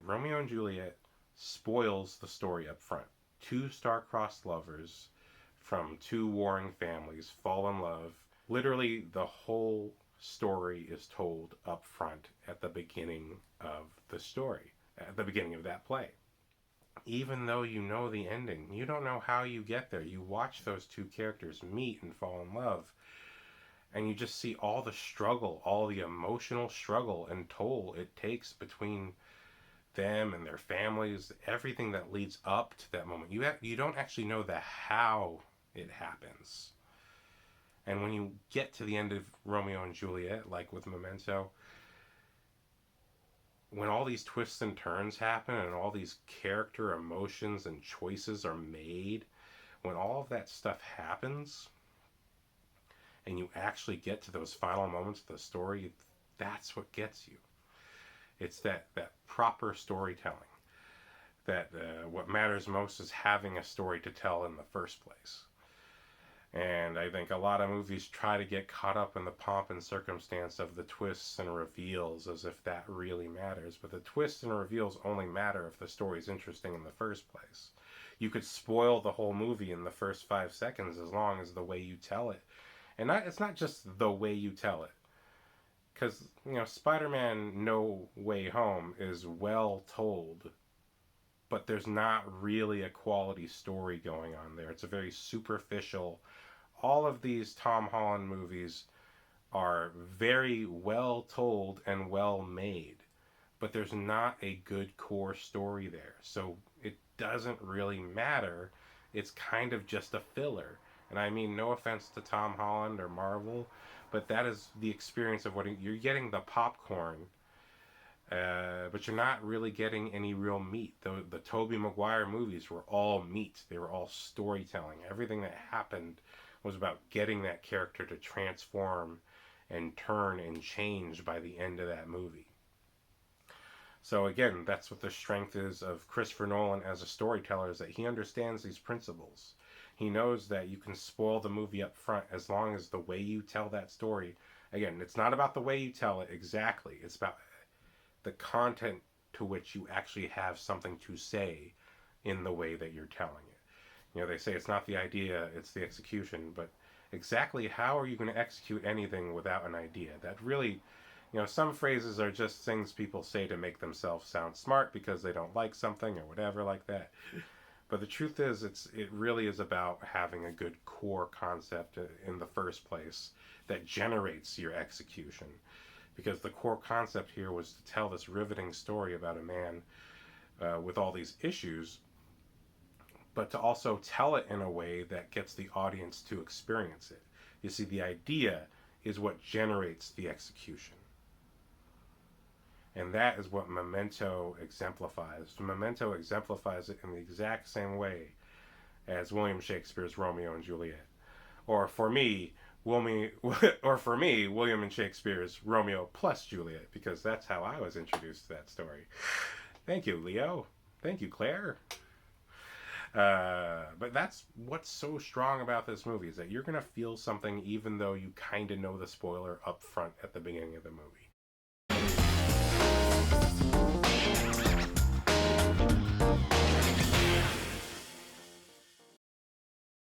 Romeo and Juliet spoils the story up front. Two star-crossed lovers from two warring families fall in love. Literally, the whole story is told up front at the beginning of the story, at the beginning of that play. Even though you know the ending, you don't know how you get there. You watch those two characters meet and fall in love, and you just see all the struggle, all the emotional struggle and toll it takes between them and their families, everything that leads up to that moment. You don't actually know the how it happens. And when you get to the end of Romeo and Juliet, like with Memento, when all these twists and turns happen and all these character emotions and choices are made, when all of that stuff happens and you actually get to those final moments of the story, that's what gets you. It's that proper storytelling. That what matters most is having a story to tell in the first place. And I think a lot of movies try to get caught up in the pomp and circumstance of the twists and reveals as if that really matters. But the twists and reveals only matter if the story's interesting in the first place. You could spoil the whole movie in the first 5 seconds as long as the way you tell it. And it's not just the way you tell it. Because, Spider-Man No Way Home is well told, but there's not really a quality story going on there. It's a very superficial. All of these Tom Holland movies are very well told and well made, but there's not a good core story there. So it doesn't really matter. It's kind of just a filler. And I mean, no offense to Tom Holland or Marvel, but that is the experience of what you're getting, the popcorn, but you're not really getting any real meat. The Tobey Maguire movies were all meat. They were all storytelling. Everything that happened was about getting that character to transform and turn and change by the end of that movie. So again, that's what the strength is of Christopher Nolan as a storyteller, is that he understands these principles. He knows that you can spoil the movie up front as long as the way you tell that story, again, it's not about the way you tell it exactly, it's about the content to which you actually have something to say in the way that you're telling it. They say it's not the idea, it's the execution, but exactly how are you going to execute anything without an idea? That really, some phrases are just things people say to make themselves sound smart because they don't like something or whatever like that. But the truth is, it really is about having a good core concept in the first place that generates your execution. Because the core concept here was to tell this riveting story about a man with all these issues, but to also tell it in a way that gets the audience to experience it. You see, the idea is what generates the execution. And that is what Memento exemplifies. Memento exemplifies it in the exact same way as William Shakespeare's Romeo and Juliet. Or for me, William and Shakespeare's Romeo plus Juliet, because that's how I was introduced to that story. Thank you, Leo. Thank you, Claire. But that's what's so strong about this movie, is that you're going to feel something even though you kind of know the spoiler up front at the beginning of the movie.